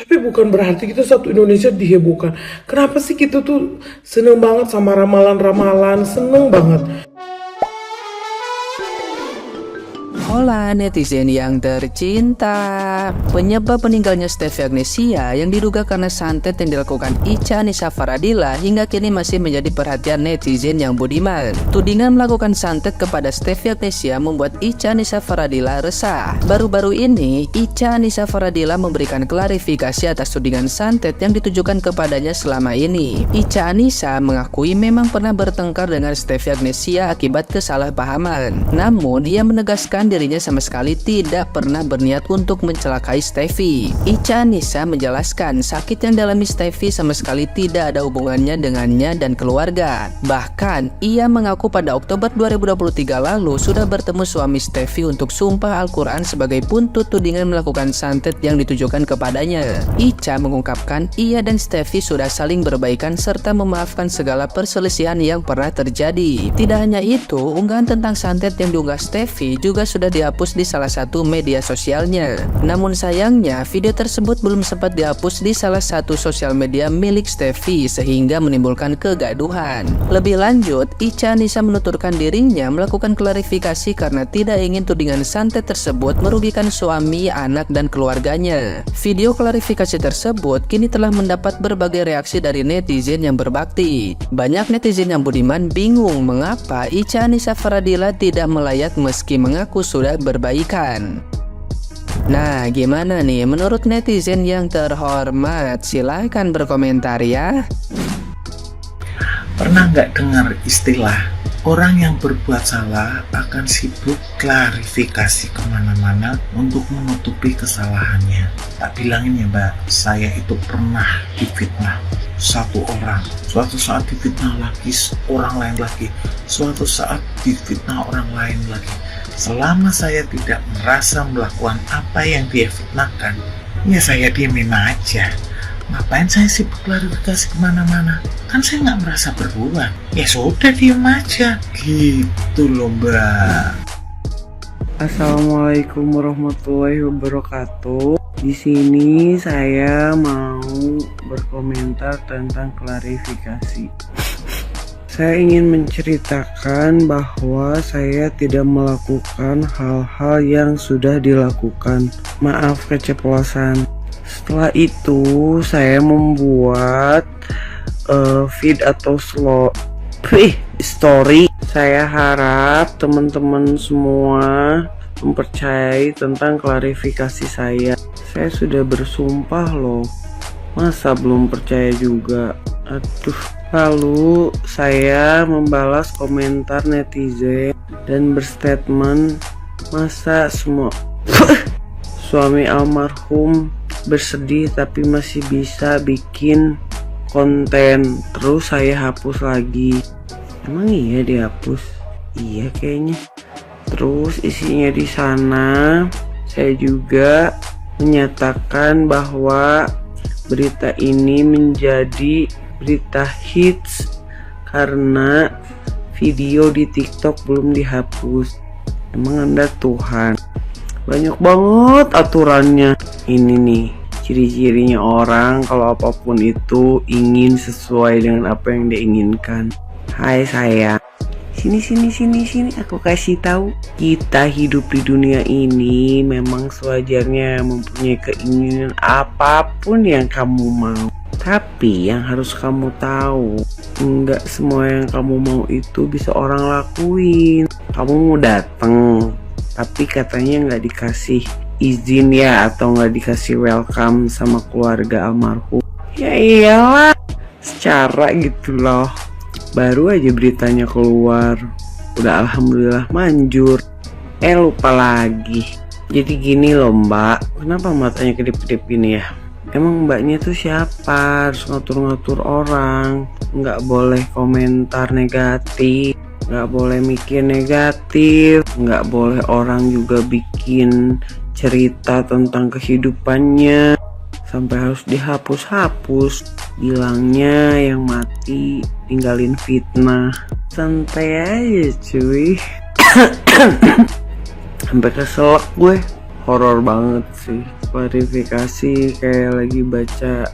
Tapi bukan berarti kita satu Indonesia dihebohkan. Kenapa sih kita tuh seneng banget sama ramalan-ramalan, seneng banget. Hola netizen yang tercinta. Penyebab meninggalnya Steffi Agnesia yang diduga karena santet yang dilakukan Icha Nisa Faradila hingga kini masih menjadi perhatian netizen yang budiman. Tudingan melakukan santet kepada Steffi Agnesia membuat Icha Nisa Faradila resah. Baru-baru ini Icha Nisa Faradila memberikan klarifikasi atas tudingan santet yang ditujukan kepadanya selama ini. Icha Nisa mengakui memang pernah bertengkar dengan Steffi Agnesia akibat kesalahpahaman. Namun ia menegaskan dirinya sama sekali tidak pernah berniat untuk mencelakai Steffi. Icha Nisa menjelaskan sakit yang dialami Steffi sama sekali tidak ada hubungannya dengannya dan keluarga. Bahkan ia mengaku pada Oktober 2023 lalu sudah bertemu suami Steffi untuk sumpah Al-Quran sebagai buntut tudingan melakukan santet yang ditujukan kepadanya. Icha mengungkapkan ia dan Steffi sudah saling berbaikan serta memaafkan segala perselisihan yang pernah terjadi. Tidak hanya itu, unggahan tentang santet yang diunggah Steffi juga sudah dihapus di salah satu media sosialnya. Namun sayangnya video tersebut belum sempat dihapus di salah satu sosial media milik Steffi sehingga menimbulkan kegaduhan. Lebih lanjut, Icha Nisa menuturkan dirinya melakukan klarifikasi karena tidak ingin tudingan santet tersebut merugikan suami, anak, dan keluarganya. Video klarifikasi tersebut kini telah mendapat berbagai reaksi dari netizen yang berbakti. Banyak netizen yang budiman bingung mengapa Icha Nisa Faradila tidak melayat meski mengaku sudah berbaikan. Nah, gimana nih menurut netizen yang terhormat? Silahkan berkomentar ya. Pernah nggak dengar istilah orang yang berbuat salah akan sibuk klarifikasi kemana-mana untuk menutupi kesalahannya? Tak bilangin ya mbak, saya itu pernah difitnah satu orang, suatu saat difitnah lagi orang lain lagi, suatu saat difitnah orang lain lagi. Selama saya tidak merasa melakukan apa yang dia fitnahkan, ya saya diemin aja. Ngapain saya sibuk klarifikasi kemana-mana? Kan saya nggak merasa berbuat. Ya sudah, diem aja. Gitu loh mbak. Assalamualaikum warahmatullahi wabarakatuh. Di sini saya mau berkomentar tentang klarifikasi. Saya ingin menceritakan bahwa saya tidak melakukan hal-hal yang sudah dilakukan. Maaf keceplosan. Setelah itu saya membuat feed atau story. Saya harap teman-teman semua mempercayai tentang klarifikasi saya. Saya sudah bersumpah loh. Masa belum percaya juga? Aduh. Lalu saya membalas komentar netizen dan berstatement, masa semua suami almarhum bersedih tapi masih bisa bikin konten. Terus saya hapus lagi. Emang iya dihapus? Iya kayaknya. Terus isinya di sana saya juga menyatakan bahwa berita ini menjadi berita hits karena video di TikTok belum dihapus. Emang Anda Tuhan? Banyak banget aturannya. Ini nih ciri-cirinya orang kalau apapun itu ingin sesuai dengan apa yang dia inginkan. Hai sayang, sini aku kasih tahu. Kita hidup di dunia ini memang sewajarnya mempunyai keinginan apapun yang kamu mau. Tapi yang harus kamu tahu, enggak semua yang kamu mau itu bisa orang lakuin. Kamu mau dateng, tapi katanya nggak dikasih izin ya, atau nggak dikasih welcome sama keluarga almarhum. Ya iyalah, secara gitu loh. Baru aja beritanya keluar, udah alhamdulillah manjur. Lupa lagi. Jadi gini loh mbak, kenapa matanya kedip-kedip gini ya? Emang mbaknya tuh siapa? Harus ngatur-ngatur orang. Nggak boleh komentar negatif, nggak boleh mikir negatif, nggak boleh orang juga bikin cerita tentang kehidupannya sampai harus dihapus-hapus. Bilangnya yang mati tinggalin fitnah. Santai aja cuy. Sampai keselak gue. Horor banget sih. klarifikasi kayak lagi baca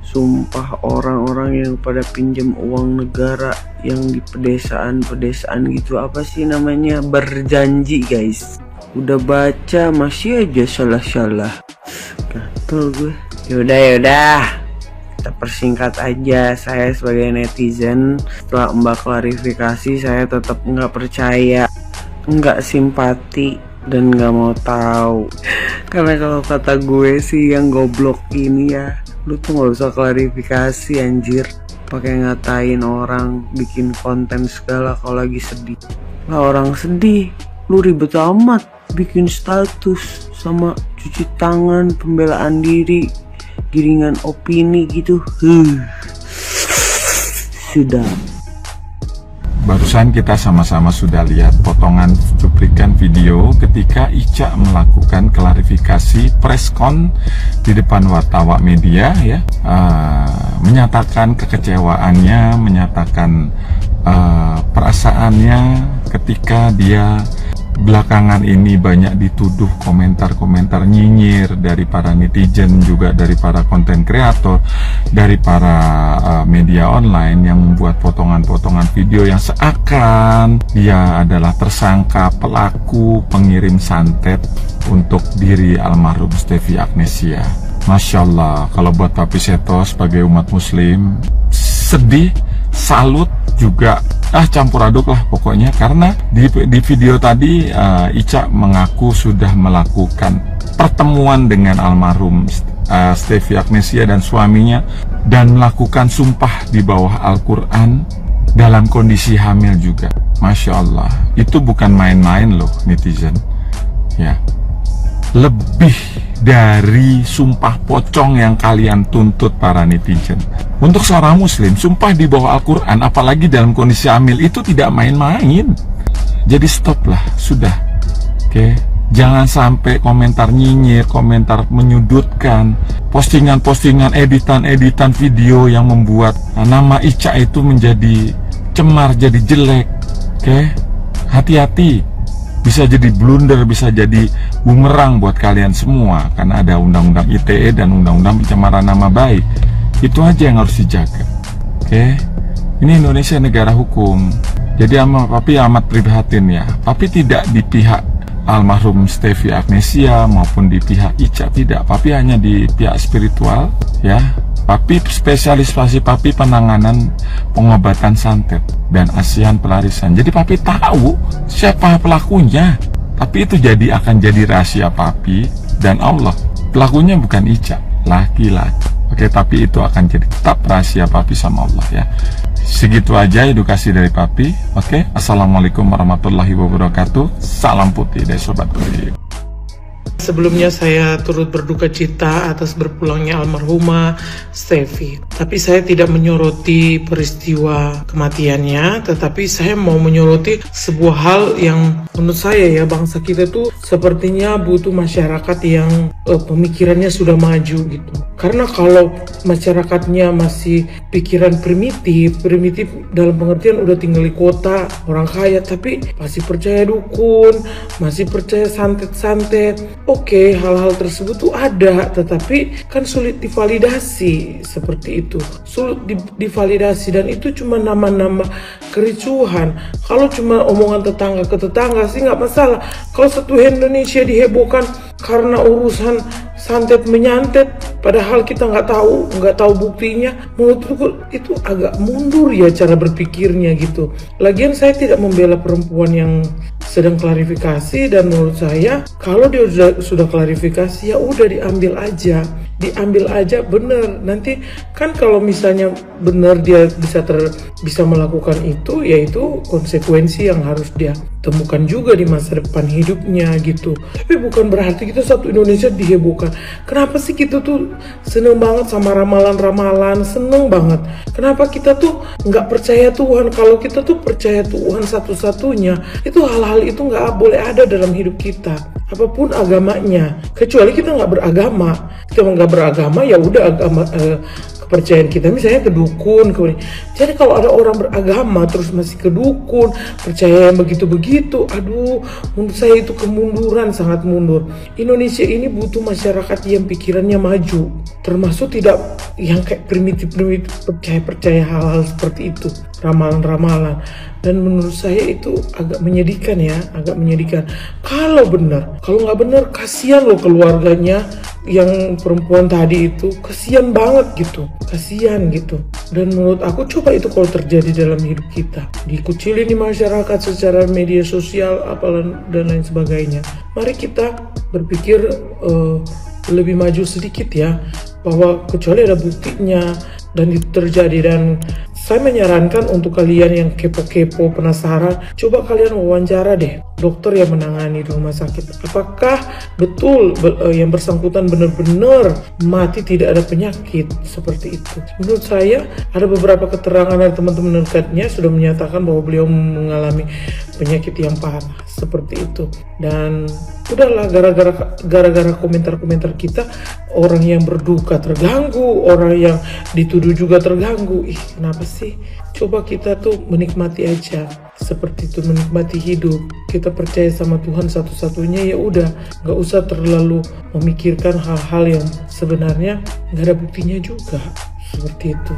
sumpah orang-orang yang pada pinjam uang negara yang di pedesaan gitu, apa sih namanya, berjanji guys. Udah baca masih aja salah-salah, gatel gue. Yaudah, kita persingkat aja. Saya sebagai netizen, setelah Mbak klarifikasi, saya tetap nggak percaya, nggak simpati, dan nggak mau tahu. Karena kalau kata gue sih, yang goblok ini ya, lu tuh nggak usah klarifikasi anjir, pakai ngatain orang, bikin konten segala kalau lagi sedih. Lah orang sedih, lu ribet amat bikin status sama cuci tangan, pembelaan diri, giringan opini gitu. Sudah. Barusan kita sama-sama sudah lihat potongan cuplikan video ketika Ica melakukan klarifikasi preskon di depan wartawan media ya, menyatakan kekecewaannya, menyatakan perasaannya ketika dia belakangan ini banyak dituduh komentar-komentar nyinyir dari para netizen, juga dari para konten kreator, dari para media online yang membuat potongan-potongan video yang seakan dia adalah tersangka, pelaku, pengirim santet untuk diri almarhum Stefi Agnesia. Masya Allah, kalau buat Papi Seto sebagai umat muslim, sedih, salut, juga campur aduk lah pokoknya. Karena di video tadi Ica mengaku sudah melakukan pertemuan dengan almarhum Stefi Agnesia dan suaminya, dan melakukan sumpah di bawah Al-Quran dalam kondisi hamil juga. Masya Allah, itu bukan main-main loh netizen ya. Lebih dari sumpah pocong yang kalian tuntut para netizen. Untuk seorang muslim, sumpah di bawah Al-Quran, apalagi dalam kondisi hamil, itu tidak main-main. Jadi stop lah, sudah. Oke, jangan sampai komentar nyinyir, komentar menyudutkan, postingan-postingan, editan-editan video yang membuat nama Ica itu menjadi cemar, jadi jelek. Oke, hati-hati. Bisa jadi blunder, bisa jadi bumerang buat kalian semua, karena ada undang-undang ITE dan undang-undang pencemaran nama baik. Itu aja yang harus dijaga. Oke, ini Indonesia negara hukum. Jadi Papi amat prihatin ya. Papi tidak di pihak almarhum Stefi Agnesia maupun di pihak Ica, tidak. Papi hanya di pihak spiritual ya. Papi spesialisasi Papi penanganan pengobatan santet dan ASEAN pelarisan. Jadi Papi tahu siapa pelakunya. Tapi itu akan jadi rahasia Papi dan Allah. Pelakunya bukan Ica, laki-laki. Oke, tapi itu akan jadi tetap rahasia Papi sama Allah ya. Segitu aja edukasi dari Papi. Oke, assalamualaikum warahmatullahi wabarakatuh. Salam putih dari Sobat Putih. Sebelumnya saya turut berduka cita atas berpulangnya almarhumah Stefi. Tapi saya tidak menyoroti peristiwa kematiannya, tetapi saya mau menyoroti sebuah hal yang menurut saya ya, bangsa kita tuh sepertinya butuh masyarakat yang pemikirannya sudah maju gitu. Karena kalau masyarakatnya masih pikiran primitif dalam pengertian udah tinggal di kota, orang kaya, tapi masih percaya dukun, masih percaya santet-santet. Oke, hal-hal tersebut tuh ada, tetapi kan sulit divalidasi seperti itu. Sulit divalidasi, dan itu cuma nama-nama kericuhan. Kalau cuma omongan tetangga ke tetangga sih nggak masalah. Kalau satu Indonesia dihebohkan karena urusan santet menyantet, padahal kita nggak tahu buktinya, menurutku itu agak mundur ya cara berpikirnya gitu. Lagian saya tidak membela perempuan yang sedang klarifikasi, dan menurut saya kalau dia sudah klarifikasi ya udah diambil aja bener. Nanti kan kalau misalnya bener dia bisa melakukan itu, yaitu konsekuensi yang harus dia temukan juga di masa depan hidupnya gitu. Tapi bukan berarti kita satu Indonesia dihebohkan. Kenapa sih kita tuh seneng banget sama ramalan-ramalan, seneng banget. Kenapa kita tuh nggak percaya Tuhan? Kalau kita tuh percaya Tuhan satu-satunya, itu hal-hal itu nggak boleh ada dalam hidup kita, apapun agamanya. Kecuali kita nggak beragama. Kita nggak beragama ya udah, agama kepercayaan kita, misalnya ke dukun. Jadi kalau ada orang beragama terus masih ke dukun, percaya yang begitu-begitu, aduh, menurut saya itu kemunduran, sangat mundur. Indonesia ini butuh masyarakat yang pikirannya maju, termasuk tidak yang kayak primitif-primitif, percaya hal-hal seperti itu, ramalan-ramalan. Dan menurut saya itu agak menyedihkan ya, agak menyedihkan. Kalau benar, kalau nggak benar, kasihan loh keluarganya yang perempuan tadi itu, kasihan banget gitu, kasihan gitu. Dan menurut aku, coba itu kalau terjadi dalam hidup kita, dikucilin di masyarakat secara media sosial, apalan dan lain sebagainya. Mari kita berpikir lebih maju sedikit ya, bahwa kecuali ada buktinya dan itu terjadi. Dan saya menyarankan untuk kalian yang kepo-kepo, penasaran, coba kalian wawancara deh dokter yang menangani di rumah sakit. Apakah betul yang bersangkutan benar-benar mati, tidak ada penyakit seperti itu? Menurut saya ada beberapa keterangan dari teman-teman dekatnya sudah menyatakan bahwa beliau mengalami penyakit yang parah seperti itu. Dan udahlah, gara-gara komentar-komentar kita, orang yang berduka terganggu, orang yang dituduh juga terganggu. Kenapa sih? Coba kita tuh menikmati aja, seperti itu, menikmati hidup. Kita percaya sama Tuhan satu-satunya, ya udah, nggak usah terlalu memikirkan hal-hal yang sebenarnya nggak ada buktinya juga, seperti itu.